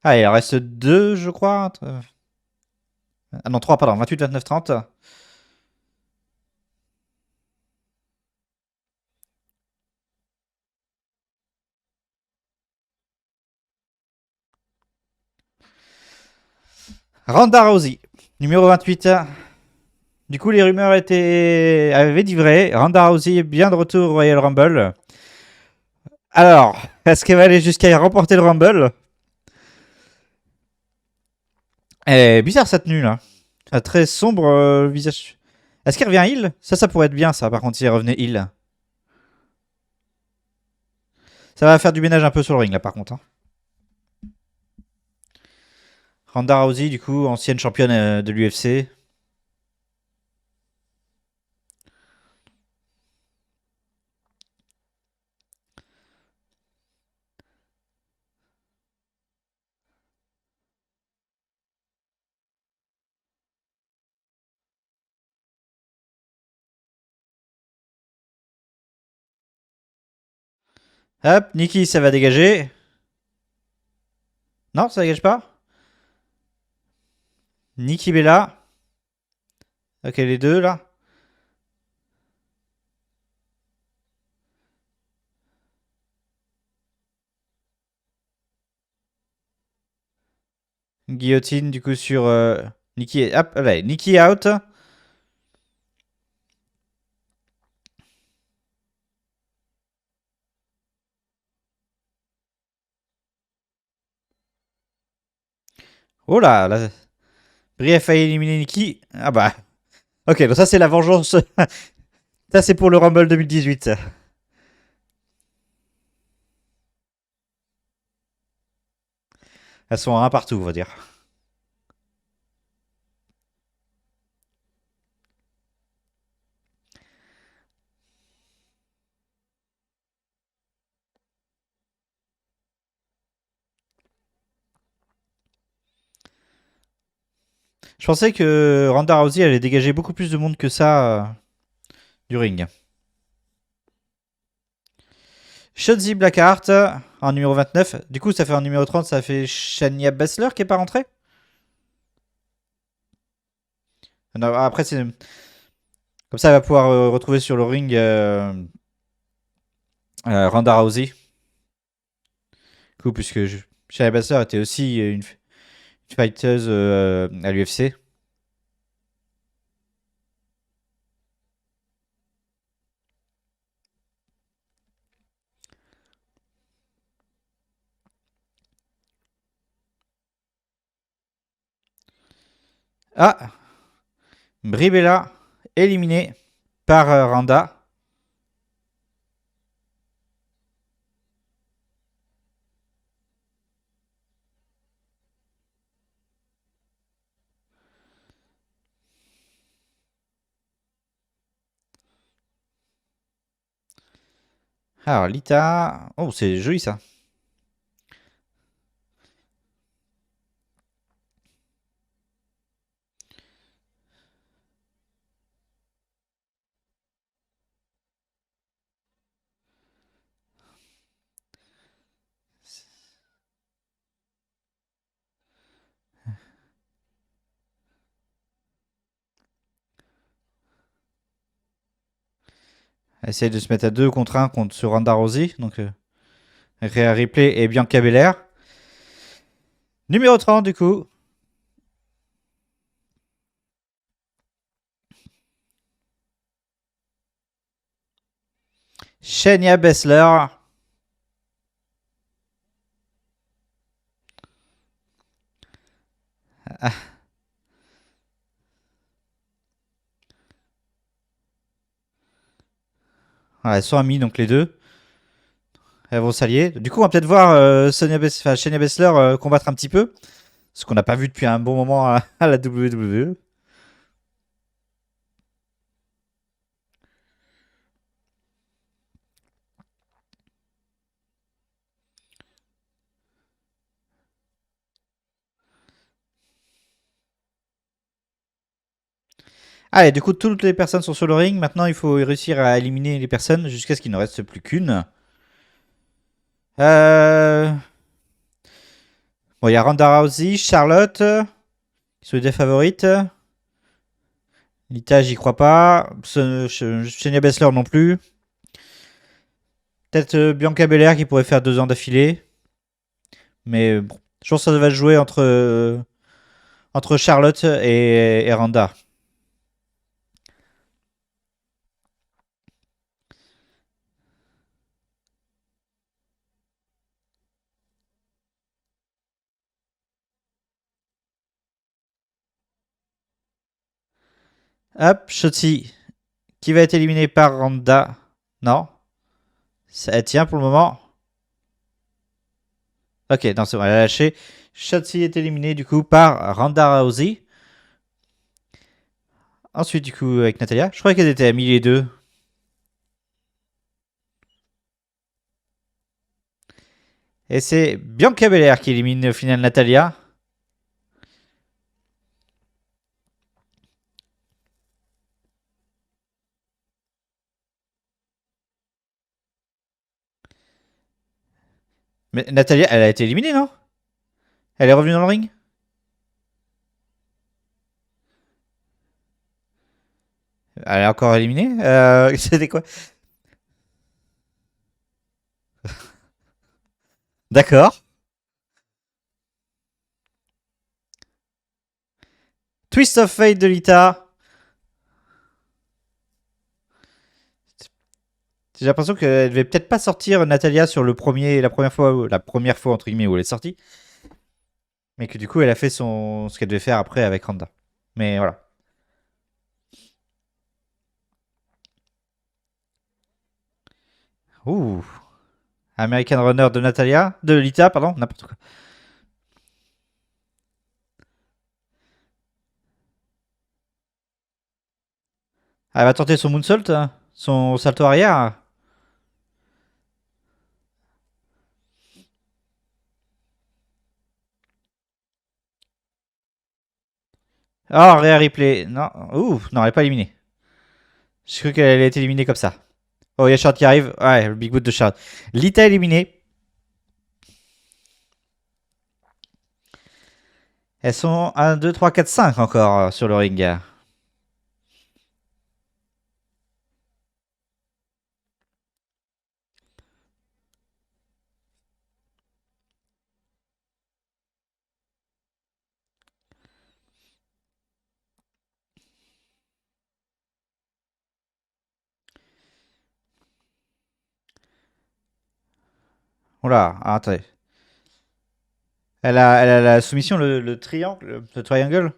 Ah, il en reste deux, je crois. Ah non, trois, pardon. 28, 29, 30. Ronda Rousey, numéro 28. Du coup, les rumeurs avaient dit vrai. Ronda Rousey est bien de retour au Royal Rumble. Alors, est-ce qu'elle va aller jusqu'à remporter le Rumble? Elle est bizarre sa tenue là. Un très sombre visage. Est-ce qu'elle revient heal? Ça pourrait être bien ça, par contre, si elle revenait heal. Ça va faire du ménage un peu sur le ring là, par contre. Hein. Ronda Rousey, du coup, ancienne championne de l'UFC. Hop, Nikki, ça va dégager. Non, ça dégage pas. Nikki Bella. Ok, les deux là. Guillotine, du coup, sur Nikki, hop, allez, Nikki out. Oh là. Brie a failli éliminer Nikki. Ah bah. Ok, donc ça c'est la vengeance. Ça c'est pour le Rumble 2018. Elles sont à un partout, on va dire. Je pensais que Ronda Rousey allait dégager beaucoup plus de monde que ça du ring. Shotzi Blackheart en numéro 29. Du coup, ça fait en numéro 30, ça fait Shania Baszler qui est pas rentrée. Non, après, c'est comme ça, elle va pouvoir retrouver sur le ring Ronda Rousey. Du coup, puisque Shania Baszler était aussi une fighteuse à l'UFC. Ah, Brie Bella éliminée par Ronda. Alors, Lita. Oh, c'est joli ça. Elle essaye de se mettre à 2 contre 1 contre ce Ronda Rousey. Donc, Rhea Ripley et Bianca Belair. Numéro 30, du coup. Shania Baszler. Ah, voilà, elles sont amies, donc les deux. Elles vont s'allier. Du coup, on va peut-être voir Shania Baszler combattre un petit peu. Ce qu'on n'a pas vu depuis un bon moment à la WWE. Allez, du coup, toutes les personnes sont sur le ring. Maintenant, il faut réussir à éliminer les personnes jusqu'à ce qu'il ne reste plus qu'une. Euh... Bon, il y a Ronda Rousey, Charlotte, qui sont les deux favorites. Lita, j'y crois pas. Shania Baszler non plus. Peut-être Bianca Belair qui pourrait faire 2 ans d'affilée. Mais bon, je pense que ça va se jouer entre Charlotte et Ronda. Hop, Shotzi, qui va être éliminé par Ronda. Non, ça tient pour le moment. Ok, non, c'est bon, elle a lâché. Shotzi est éliminé du coup par Ronda Rousey. Ensuite, du coup, avec Natalia. Je croyais qu'elles étaient amies les deux. Et c'est Bianca Belair qui élimine au final Natalia. Mais Natalia, elle a été éliminée, non? Elle est revenue dans le ring? Elle est encore éliminée? C'était quoi? D'accord. Twist of Fate de Lita. J'ai l'impression qu'elle devait peut-être pas sortir Natalia sur la première fois entre guillemets où elle est sortie. Mais que du coup, elle a fait ce qu'elle devait faire après avec Randa. Mais voilà. Ouh. American Runner de Lita, pardon, n'importe quoi. Elle va tenter son moonsault, hein, son salto arrière. Oh, Rhea Ripley. Non, ouh, non, elle n'est pas éliminée. J'ai cru qu'elle allait être éliminée comme ça. Oh, il y a Charlotte qui arrive. Ouais, le big boot de Charlotte. Lita éliminée. Elles sont 1, 2, 3, 4, 5 encore sur le ring. Oula, attendez. Elle a la soumission, le triangle, le triangle.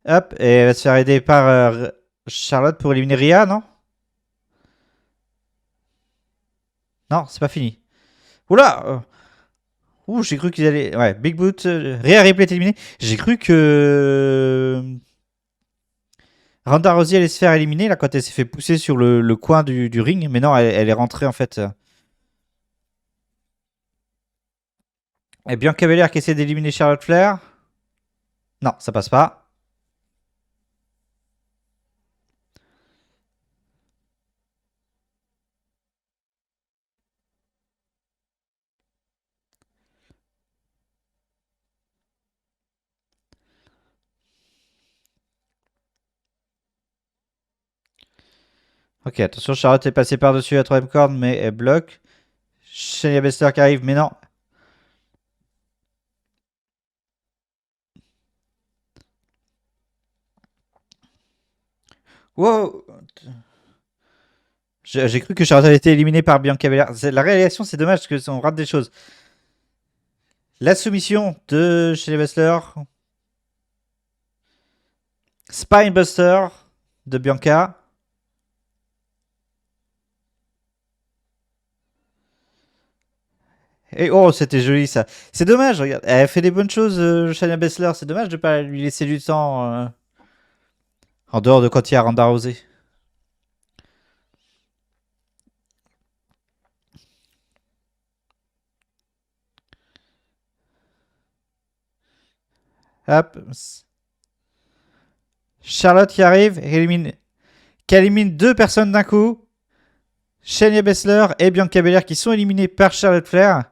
Hop, et elle va se faire aider par Charlotte pour éliminer Rhea, non? Non, c'est pas fini. Oula ouh, j'ai cru qu'ils allaient... Ouais, Big Boot, Rhea Ripley est éliminée. J'ai cru que Ronda Rousey allait se faire éliminer là quand elle s'est fait pousser sur le coin du ring. Mais non, elle est rentrée en fait. Et Bianca Belair qui essaie d'éliminer Charlotte Flair. Non, ça passe pas. Ok, attention, Charlotte est passée par-dessus la troisième corde, mais elle bloque. Shayna Baszler qui arrive, mais non. Wow. J'ai cru que Charlotte avait été éliminée par Bianca Belair. La réalisation, c'est dommage parce qu'on rate des choses. La soumission de Shayna Baszler. Spinebuster de Bianca. Et oh, c'était joli ça. C'est dommage, regarde. Elle fait des bonnes choses, Shayna Baszler. C'est dommage de ne pas lui laisser du temps en dehors de quand il y a Ronda Rousey. Hop. Charlotte qui arrive, qui élimine deux personnes d'un coup. Shayna Baszler et Bianca Belair qui sont éliminés par Charlotte Flair.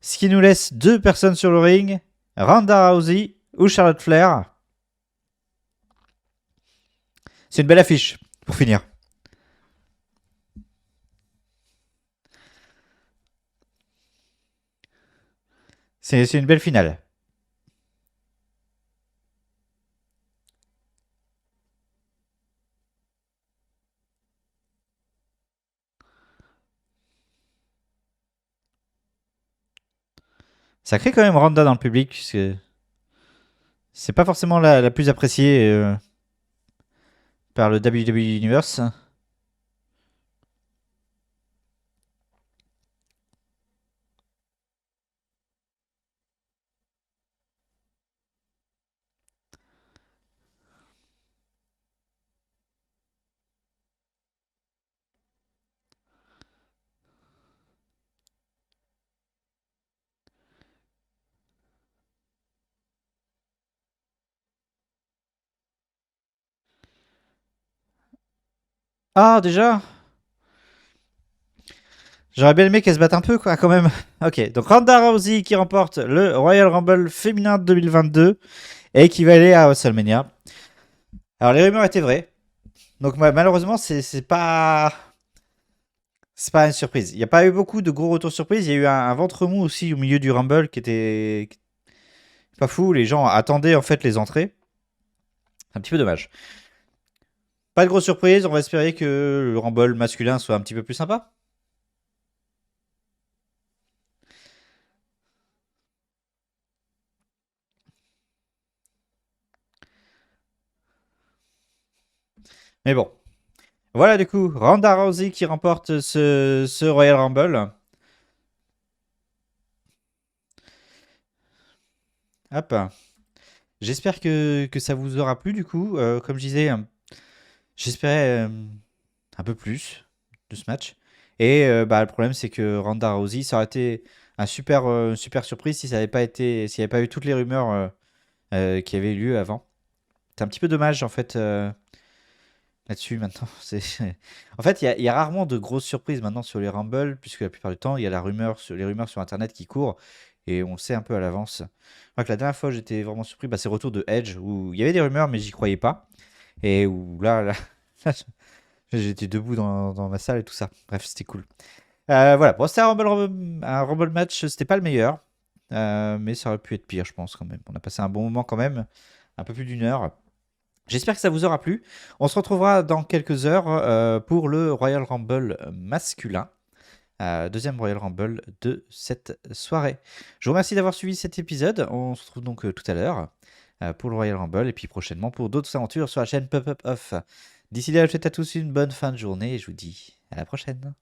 Ce qui nous laisse deux personnes sur le ring. Ronda Rousey ou Charlotte Flair. C'est une belle affiche pour finir. C'est une belle finale. Ça crée quand même Ronda dans le public, puisque c'est pas forcément la plus appréciée par le WWE Universe. Ah, déjà. J'aurais bien aimé qu'elle se batte un peu, quoi, quand même. Ok, donc Ronda Rousey qui remporte le Royal Rumble féminin 2022 et qui va aller à WrestleMania. Alors, les rumeurs étaient vraies. Donc, malheureusement, c'est pas. C'est pas une surprise. Il n'y a pas eu beaucoup de gros retours surprises. Il y a eu un ventre mou aussi au milieu du Rumble qui était pas fou. Les gens attendaient en fait les entrées. C'est un petit peu dommage. Pas de grosse surprise. On va espérer que le Rumble masculin soit un petit peu plus sympa. Mais bon. Voilà du coup, Ronda Rousey qui remporte ce Royal Rumble. Hop. J'espère que ça vous aura plu du coup. Comme je disais, j'espérais un peu plus de ce match. Et bah, le problème c'est que Ronda Rousey, ça aurait été un super surprise si ça avait pas été, s'il n'y avait pas eu toutes les rumeurs qui avaient eu lieu avant. C'est un petit peu dommage en fait là-dessus maintenant. En fait, il y a rarement de grosses surprises maintenant sur les Rumble, puisque la plupart du temps, il y a les rumeurs sur Internet qui courent, et on le sait un peu à l'avance. Je crois que la dernière fois, j'étais vraiment surpris, bah, c'est le retour de Edge, où il y avait des rumeurs, mais j'y croyais pas. Et où là, j'étais debout dans ma salle et tout ça. Bref, c'était cool. Voilà, bon, c'était un Rumble match, c'était pas le meilleur, mais ça aurait pu être pire, je pense, quand même. On a passé un bon moment quand même, un peu plus d'une heure. J'espère que ça vous aura plu. On se retrouvera dans quelques heures pour le Royal Rumble masculin. Deuxième Royal Rumble de cette soirée. Je vous remercie d'avoir suivi cet épisode. On se retrouve donc tout à l'heure pour le Royal Rumble et puis prochainement pour d'autres aventures sur la chaîne Pop-Up Off. D'ici là, je vous souhaite à tous une bonne fin de journée et je vous dis à la prochaine.